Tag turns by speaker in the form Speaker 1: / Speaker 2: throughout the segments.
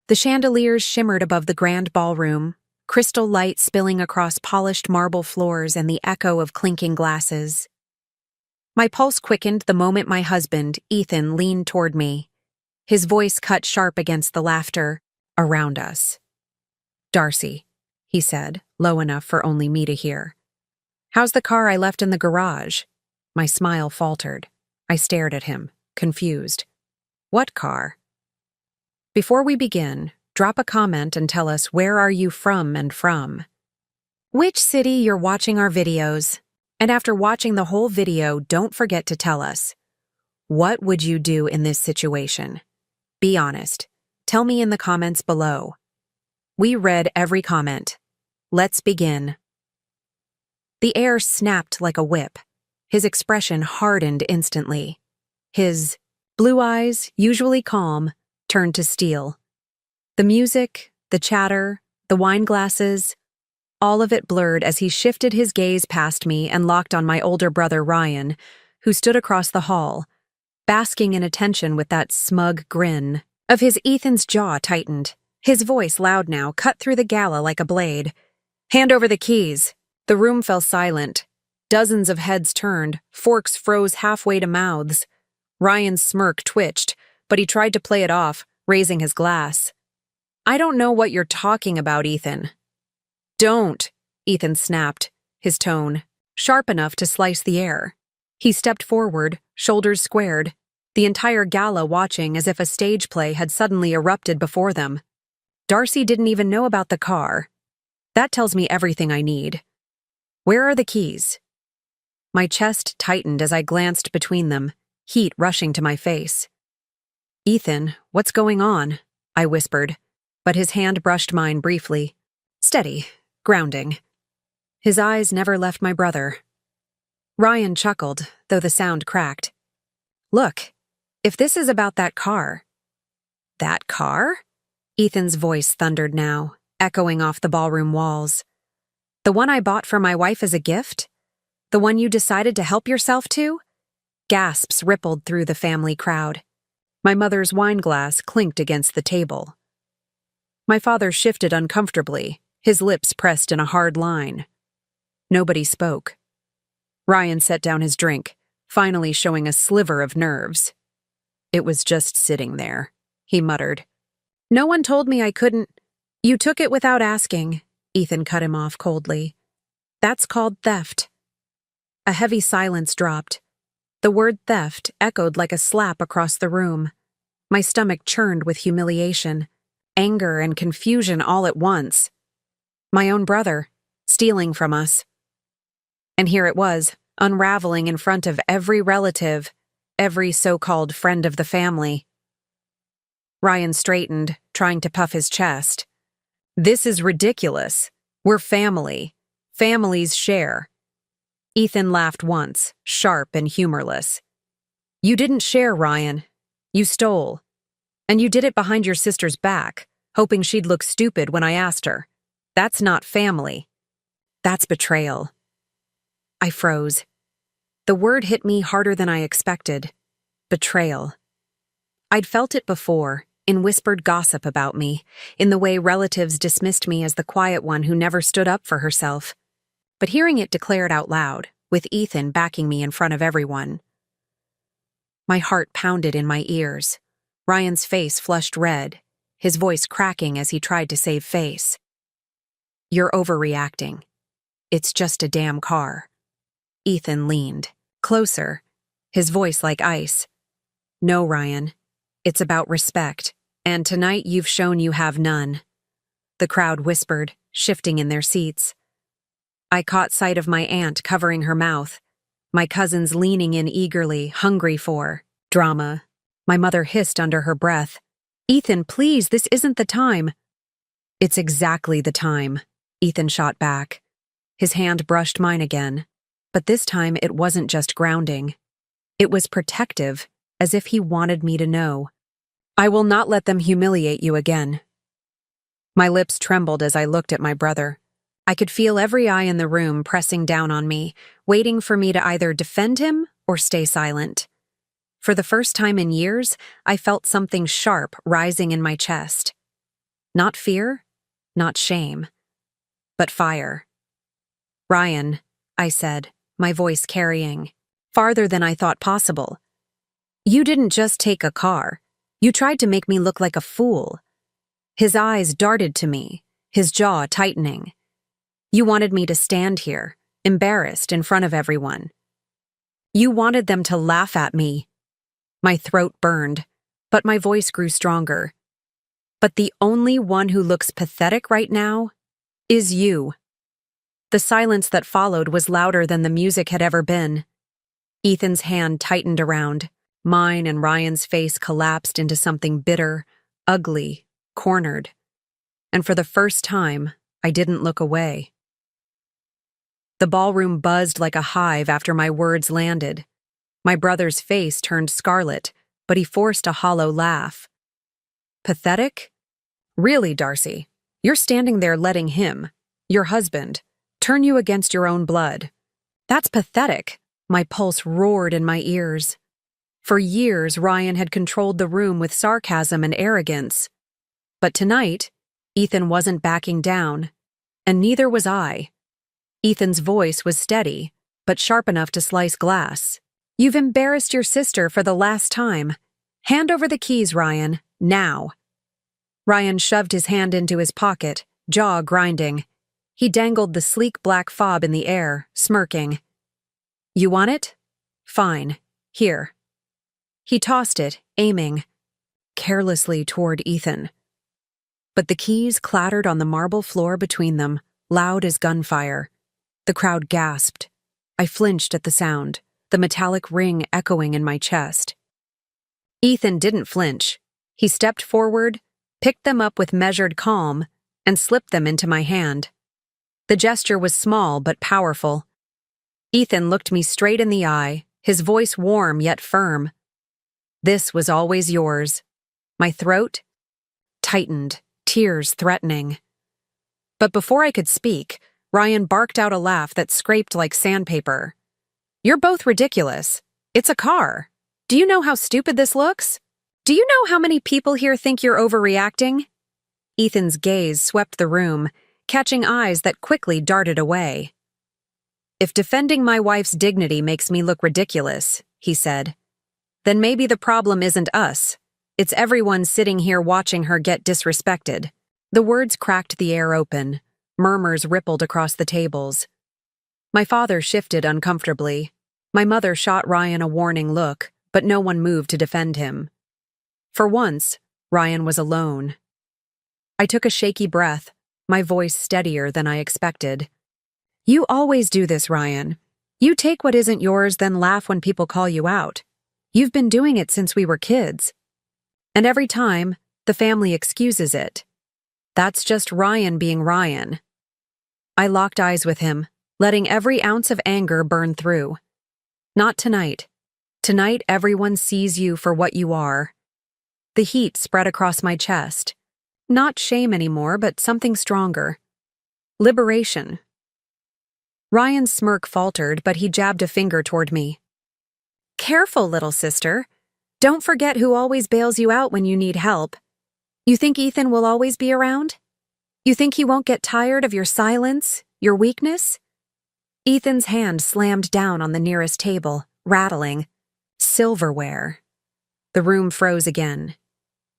Speaker 1: The chandeliers shimmered above the grand ballroom, crystal light spilling across polished marble floors and the echo of clinking glasses. My pulse quickened the moment my husband, Ethan, leaned toward me. His voice cut sharp against the laughter around us. "Darcy," he said, low enough for only me to hear. "How's the car I left in the garage?" My smile faltered. I stared at him, confused. "What car?" Before we begin, drop a comment and tell us where are you from and from. Which city you're watching our videos. And after watching the whole video, don't forget to tell us. What would you do in this situation? Be honest. Tell me in the comments below. We read every comment. Let's begin. The air snapped like a whip. His expression hardened instantly. His blue eyes, usually calm, turned to steel. The music, the chatter, the wine glasses, all of it blurred as he shifted his gaze past me and locked on my older brother Ryan, who stood across the hall, basking in attention with that smug grin. Of his Ethan's jaw tightened. His voice, loud now, cut through the gala like a blade. "Hand over the keys." The room fell silent. Dozens of heads turned, forks froze halfway to mouths. Ryan's smirk twitched, but he tried to play it off, raising his glass. "I don't know what you're talking about, Ethan." "Don't," Ethan snapped, his tone sharp enough to slice the air. He stepped forward, shoulders squared, the entire gala watching as if a stage play had suddenly erupted before them. Darcy didn't even know about the car. That tells me everything I need. Where are the keys? My chest tightened as I glanced between them, heat rushing to my face. "Ethan, what's going on?" I whispered, but his hand brushed mine briefly. Steady, grounding. His eyes never left my brother. Ryan chuckled, though the sound cracked. "Look, if this is about that car." "That car?" Ethan's voice thundered now, echoing off the ballroom walls. "The one I bought for my wife as a gift? The one you decided to help yourself to?" Gasps rippled through the family crowd. My mother's wine glass clinked against the table. My father shifted uncomfortably, his lips pressed in a hard line. Nobody spoke. Ryan set down his drink, finally showing a sliver of nerves. "It was just sitting there," he muttered. "No one told me I couldn't." "You took it without asking," Ethan cut him off coldly. "That's called theft." A heavy silence dropped. The word theft echoed like a slap across the room. My stomach churned with humiliation, anger and confusion all at once. My own brother, stealing from us. And here it was, unraveling in front of every relative, every so-called friend of the family. Ryan straightened, trying to puff his chest. "This is ridiculous. We're family. Families share." Ethan laughed once, sharp and humorless. "You didn't share, Ryan. You stole. And you did it behind your sister's back, hoping she'd look stupid when I asked her. That's not family. That's betrayal." I froze. The word hit me harder than I expected. Betrayal. I'd felt it before, in whispered gossip about me, in the way relatives dismissed me as the quiet one who never stood up for herself. But hearing it declared out loud, with Ethan backing me in front of everyone. My heart pounded in my ears. Ryan's face flushed red, his voice cracking as he tried to save face. "You're overreacting. It's just a damn car." Ethan leaned closer, his voice like ice. "No, Ryan. It's about respect, and tonight you've shown you have none." The crowd whispered, shifting in their seats. I caught sight of my aunt covering her mouth, my cousins leaning in eagerly, hungry for drama. My mother hissed under her breath, "Ethan, please, this isn't the time." "It's exactly the time," Ethan shot back. His hand brushed mine again, but this time it wasn't just grounding. It was protective, as if he wanted me to know. "I will not let them humiliate you again." My lips trembled as I looked at my brother. I could feel every eye in the room pressing down on me, waiting for me to either defend him or stay silent. For the first time in years, I felt something sharp rising in my chest. Not fear, not shame, but fire. "Ryan," I said, my voice carrying, farther than I thought possible. "You didn't just take a car. You tried to make me look like a fool." His eyes darted to me, his jaw tightening. "You wanted me to stand here, embarrassed in front of everyone. You wanted them to laugh at me." My throat burned, but my voice grew stronger. "But the only one who looks pathetic right now is you." The silence that followed was louder than the music had ever been. Ethan's hand tightened around. Mine and Ryan's face collapsed into something bitter, ugly, cornered. And for the first time, I didn't look away. The ballroom buzzed like a hive after my words landed. My brother's face turned scarlet, but he forced a hollow laugh. "Pathetic? Really, Darcy? You're standing there letting him, your husband, turn you against your own blood. That's pathetic." My pulse roared in my ears. For years, Ryan had controlled the room with sarcasm and arrogance. But tonight, Ethan wasn't backing down, and neither was I. Ethan's voice was steady, but sharp enough to slice glass. "You've embarrassed your sister for the last time. Hand over the keys, Ryan, now." Ryan shoved his hand into his pocket, jaw grinding. He dangled the sleek black fob in the air, smirking. "You want it? Fine. Here." He tossed it, aiming carelessly toward Ethan. But the keys clattered on the marble floor between them, loud as gunfire. The crowd gasped. I flinched at the sound, the metallic ring echoing in my chest. Ethan didn't flinch. He stepped forward, picked them up with measured calm, and slipped them into my hand. The gesture was small but powerful. Ethan looked me straight in the eye, his voice warm yet firm. "This was always yours." My throat tightened, tears threatening. But before I could speak, Ryan barked out a laugh that scraped like sandpaper. "You're both ridiculous. It's a car. Do you know how stupid this looks? Do you know how many people here think you're overreacting?" Ethan's gaze swept the room, catching eyes that quickly darted away. "If defending my wife's dignity makes me look ridiculous," he said, "then maybe the problem isn't us. It's everyone sitting here watching her get disrespected." The words cracked the air open. Murmurs rippled across the tables. My father shifted uncomfortably. My mother shot Ryan a warning look, but no one moved to defend him. For once, Ryan was alone. I took a shaky breath, my voice steadier than I expected. "You always do this, Ryan. You take what isn't yours, then laugh when people call you out. You've been doing it since we were kids. And every time, the family excuses it. That's just Ryan being Ryan." I locked eyes with him, letting every ounce of anger burn through. "Not tonight. Tonight, everyone sees you for what you are." The heat spread across my chest. Not shame anymore, but something stronger. Liberation. Ryan's smirk faltered, but he jabbed a finger toward me. "Careful, little sister. Don't forget who always bails you out when you need help. You think Ethan will always be around? You think he won't get tired of your silence, your weakness?" Ethan's hand slammed down on the nearest table, rattling. Silverware. The room froze again.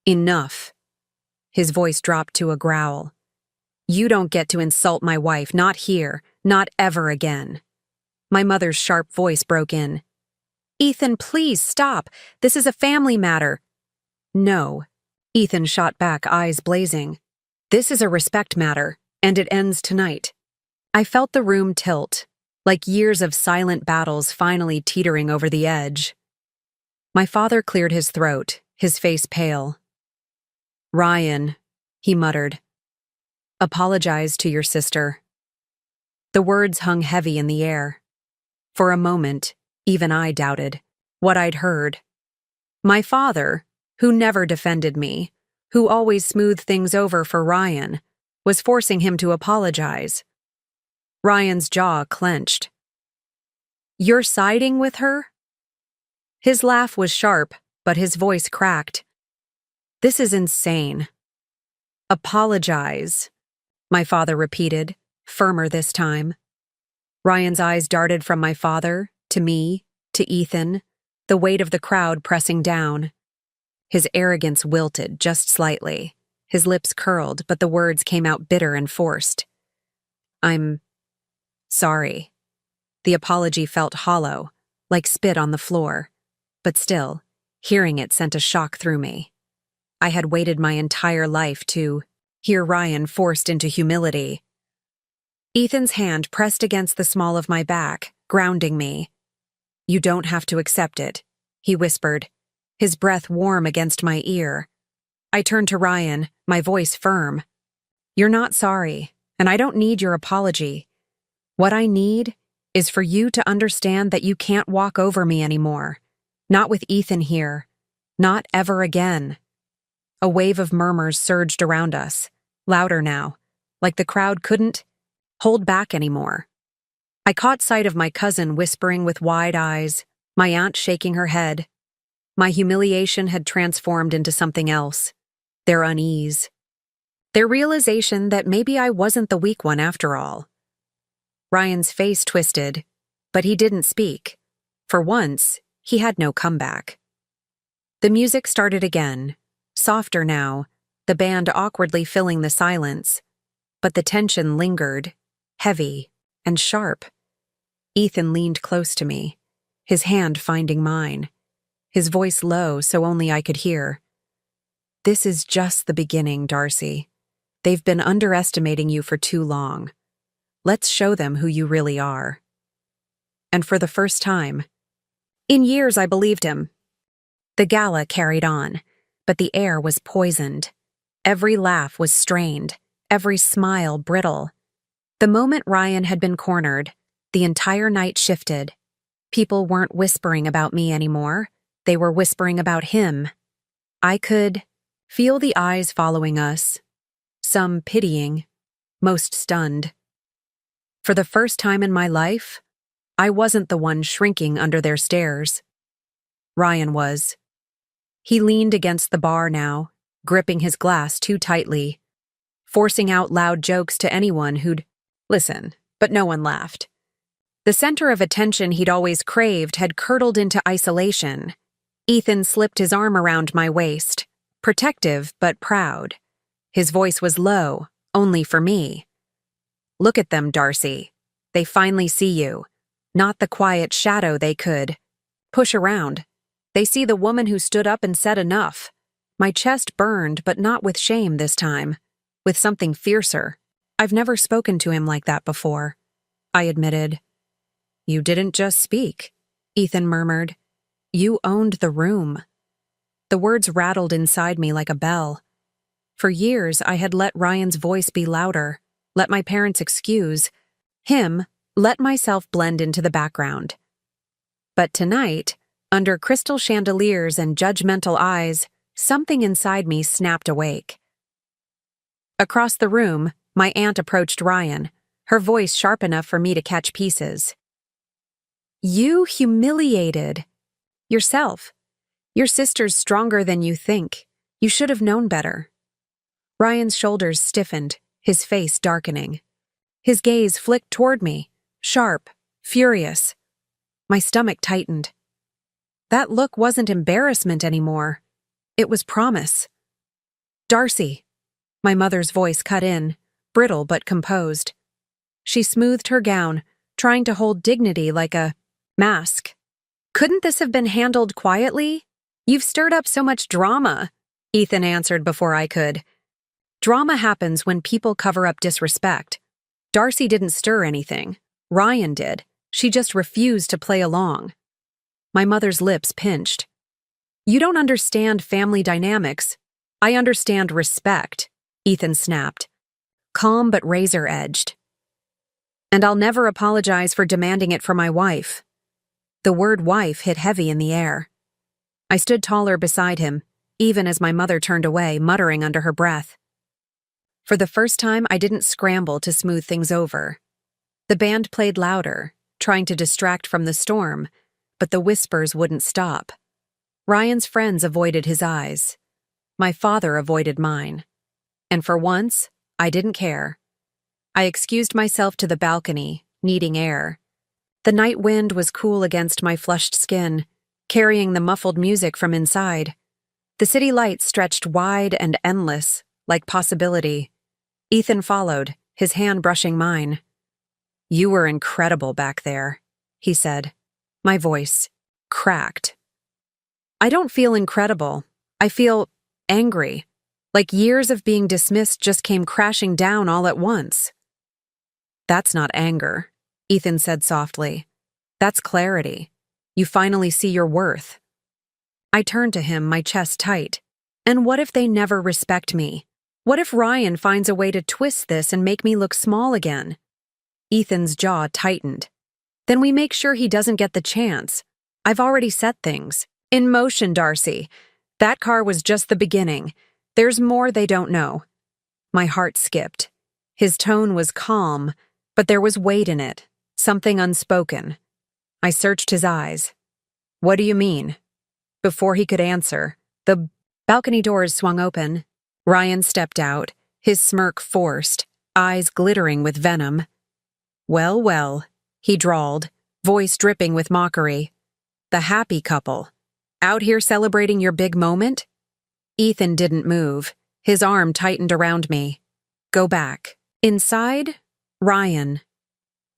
Speaker 1: "Enough." His voice dropped to a growl. "You don't get to insult my wife, not here, not ever again." My mother's sharp voice broke in. "Ethan, please stop. This is a family matter." "No," Ethan shot back, eyes blazing. "This is a respect matter, and it ends tonight." I felt the room tilt, like years of silent battles finally teetering over the edge. My father cleared his throat, his face pale. "Ryan," he muttered, "apologize to your sister." The words hung heavy in the air. For a moment, even I doubted what I'd heard. My father, who never defended me, who always smoothed things over for Ryan, was forcing him to apologize. Ryan's jaw clenched. "You're siding with her?" His laugh was sharp, but his voice cracked. "This is insane." Apologize, my father repeated, firmer this time. Ryan's eyes darted from my father, to me, to Ethan, the weight of the crowd pressing down. His arrogance wilted just slightly. His lips curled, but the words came out bitter and forced. I'm sorry. The apology felt hollow, like spit on the floor. But still, hearing it sent a shock through me. I had waited my entire life to hear Ryan forced into humility. Ethan's hand pressed against the small of my back, grounding me. You don't have to accept it, he whispered, his breath warm against my ear. I turned to Ryan, my voice firm. You're not sorry, and I don't need your apology. What I need is for you to understand that you can't walk over me anymore. Not with Ethan here. Not ever again. A wave of murmurs surged around us, louder now, like the crowd couldn't hold back anymore. I caught sight of my cousin whispering with wide eyes, my aunt shaking her head. My humiliation had transformed into something else. Their unease. Their realization that maybe I wasn't the weak one after all. Ryan's face twisted, but he didn't speak. For once, he had no comeback. The music started again, softer now, the band awkwardly filling the silence. But the tension lingered, heavy and sharp. Ethan leaned close to me, his hand finding mine, his voice low so only I could hear. This is just the beginning, Darcy. They've been underestimating you for too long. Let's show them who you really are. And for the first time, in years I believed him. The gala carried on, but the air was poisoned. Every laugh was strained, every smile brittle. The moment Ryan had been cornered, the entire night shifted. People weren't whispering about me anymore. They were whispering about him. I could feel the eyes following us, some pitying, most stunned. For the first time in my life, I wasn't the one shrinking under their stares. Ryan was. He leaned against the bar now, gripping his glass too tightly, forcing out loud jokes to anyone who'd listen, but no one laughed. The center of attention he'd always craved had curdled into isolation. Ethan slipped his arm around my waist, protective but proud. His voice was low, only for me. Look at them, Darcy. They finally see you. Not the quiet shadow they could push around. They see the woman who stood up and said enough. My chest burned, but not with shame this time. With something fiercer. I've never spoken to him like that before. I admitted. You didn't just speak, Ethan murmured. You owned the room. The words rattled inside me like a bell. For years, I had let Ryan's voice be louder, let my parents excuse him, let myself blend into the background. But tonight, under crystal chandeliers and judgmental eyes, something inside me snapped awake. Across the room, my aunt approached Ryan, her voice sharp enough for me to catch pieces. You humiliated yourself. Your sister's stronger than you think. You should have known better. Ryan's shoulders stiffened, his face darkening. His gaze flicked toward me, sharp, furious. My stomach tightened. That look wasn't embarrassment anymore. It was promise. Darcy. My mother's voice cut in, brittle but composed. She smoothed her gown, trying to hold dignity like a mask. Couldn't this have been handled quietly? You've stirred up so much drama, Ethan answered before I could. Drama happens when people cover up disrespect. Darcy didn't stir anything. Ryan did. She just refused to play along. My mother's lips pinched. You don't understand family dynamics. I understand respect, Ethan snapped. Calm but razor-edged. And I'll never apologize for demanding it for my wife. The word wife hit heavy in the air. I stood taller beside him, even as my mother turned away, muttering under her breath. For the first time, I didn't scramble to smooth things over. The band played louder, trying to distract from the storm, but the whispers wouldn't stop. Ryan's friends avoided his eyes. My father avoided mine. And for once, I didn't care. I excused myself to the balcony, needing air. The night wind was cool against my flushed skin, carrying the muffled music from inside. The city lights stretched wide and endless, like possibility. Ethan followed, his hand brushing mine. "You were incredible back there," he said. My voice cracked. "I don't feel incredible. I feel angry, like years of being dismissed just came crashing down all at once." "That's not anger," Ethan said softly. "That's clarity. You finally see your worth." I turned to him, my chest tight. And what if they never respect me? What if Ryan finds a way to twist this and make me look small again? Ethan's jaw tightened. "Then we make sure he doesn't get the chance. I've already set things in motion, Darcy. That car was just the beginning. There's more they don't know." My heart skipped. His tone was calm, but there was weight in it, something unspoken. I searched his eyes. "What do you mean?" Before he could answer, the balcony doors swung open. Ryan stepped out, his smirk forced, eyes glittering with venom. "Well, well," he drawled, voice dripping with mockery. "The happy couple. Out here celebrating your big moment?" Ethan didn't move. His arm tightened around me. "Go back." Inside, Ryan.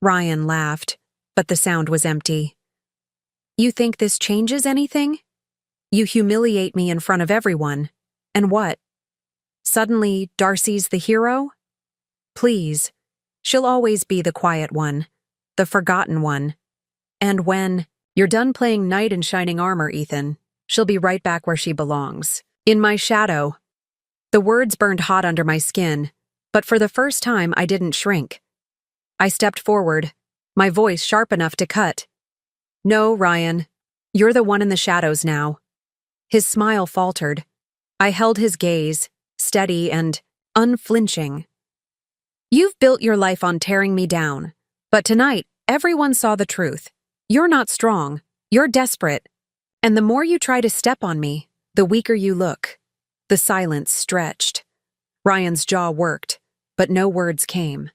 Speaker 1: Ryan laughed, but the sound was empty. "You think this changes anything? You humiliate me in front of everyone. And what? Suddenly, Darcy's the hero? Please. She'll always be the quiet one, the forgotten one. And when you're done playing knight in shining armor, Ethan, she'll be right back where she belongs. In my shadow." The words burned hot under my skin, but for the first time I didn't shrink. I stepped forward, my voice sharp enough to cut. "No, Ryan. You're the one in the shadows now." His smile faltered. I held his gaze, steady and unflinching. "You've built your life on tearing me down, but tonight everyone saw the truth. You're not strong. You're desperate. And the more you try to step on me, the weaker you look." The silence stretched. Ryan's jaw worked, but no words came.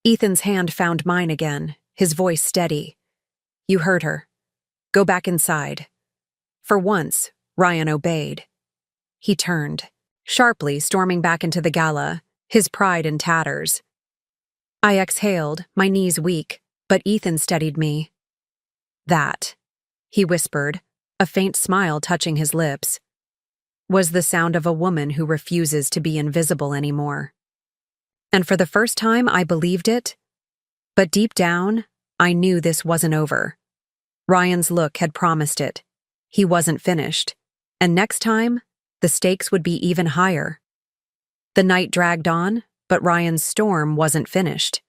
Speaker 1: Ethan's hand found mine again, his voice steady. "You heard her. Go back inside." For once, Ryan obeyed. He turned, sharply storming back into the Gala, his pride in tatters. I exhaled, my knees weak, but Ethan steadied me. "That," he whispered, a faint smile touching his lips, "was the sound of a woman who refuses to be invisible anymore." And for the first time, I believed it. But deep down, I knew this wasn't over. Ryan's look had promised it. He wasn't finished. And next time, the stakes would be even higher. The night dragged on, but Ryan's storm wasn't finished.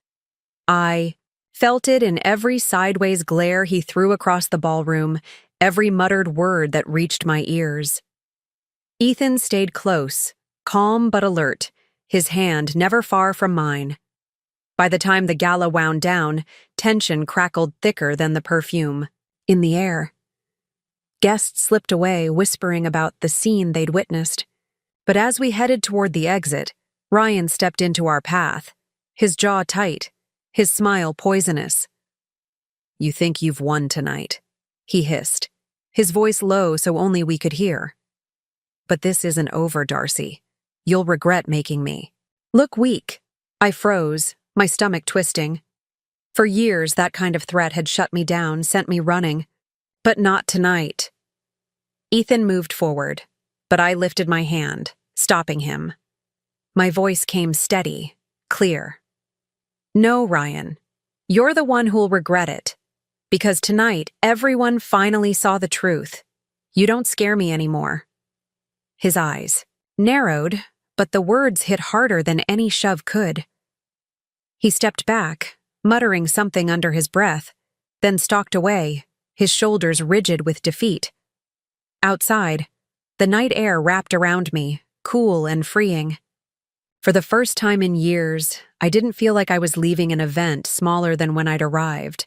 Speaker 1: I felt it in every sideways glare he threw across the ballroom, every muttered word that reached my ears. Ethan stayed close, calm but alert, his hand never far from mine. By the time the Gala wound down, tension crackled thicker than the perfume in the air. Guests slipped away, whispering about the scene they'd witnessed. But as we headed toward the exit, Ryan stepped into our path, his jaw tight, his smile poisonous. "You think you've won tonight," he hissed, his voice low so only we could hear. "But this isn't over, Darcy. You'll regret making me look weak." I froze, my stomach twisting. For years, that kind of threat had shut me down, sent me running. But not tonight. Ethan moved forward, but I lifted my hand, stopping him. My voice came steady, clear. "No, Ryan. You're the one who'll regret it. Because tonight, everyone finally saw the truth. You don't scare me anymore." His eyes narrowed, but the words hit harder than any shove could. He stepped back, muttering something under his breath, then stalked away, his shoulders rigid with defeat. Outside, the night air wrapped around me, cool and freeing. For the first time in years, I didn't feel like I was leaving an event smaller than when I'd arrived.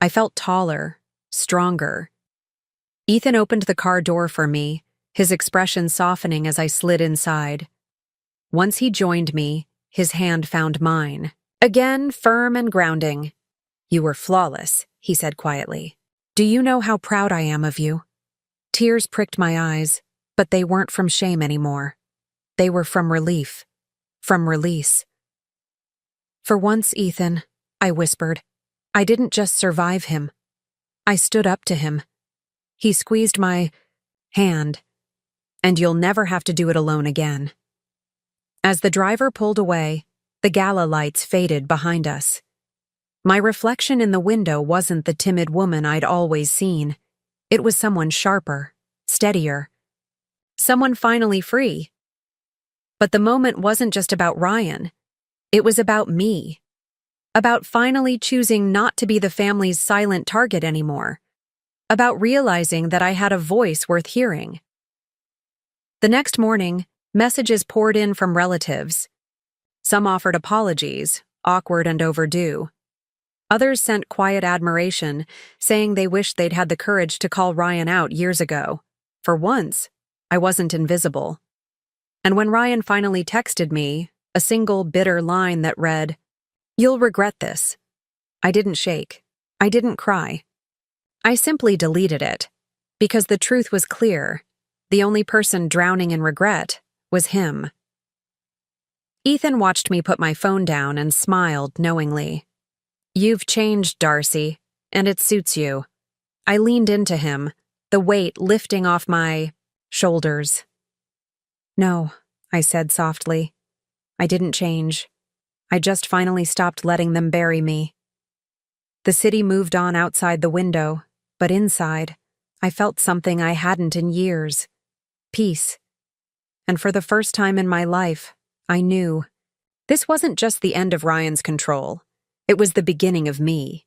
Speaker 1: I felt taller, stronger. Ethan opened the car door for me, his expression softening as I slid inside. Once he joined me, his hand found mine. Again, firm and grounding. "You were flawless," he said quietly. "Do you know how proud I am of you?" Tears pricked my eyes, but they weren't from shame anymore. They were from relief. From release. "For once, Ethan," I whispered, "I didn't just survive him. I stood up to him." He squeezed my hand. "And you'll never have to do it alone again." As the driver pulled away, the Gala lights faded behind us. My reflection in the window wasn't the timid woman I'd always seen. It was someone sharper, steadier. Someone finally free. But the moment wasn't just about Ryan. It was about me. About finally choosing not to be the family's silent target anymore. About realizing that I had a voice worth hearing. The next morning, messages poured in from relatives. Some offered apologies, awkward and overdue. Others sent quiet admiration, saying they wished they'd had the courage to call Ryan out years ago. For once, I wasn't invisible. And when Ryan finally texted me, a single bitter line that read, "You'll regret this," I didn't shake. I didn't cry. I simply deleted it, because the truth was clear. The only person drowning in regret was him. Ethan watched me put my phone down and smiled knowingly. "You've changed, Darcy, and it suits you." I leaned into him, the weight lifting off my shoulders. "No," I said softly. "I didn't change. I just finally stopped letting them bury me." The city moved on outside the window, but inside, I felt something I hadn't in years. Peace. And for the first time in my life, I knew. This wasn't just the end of Ryan's control. It was the beginning of me.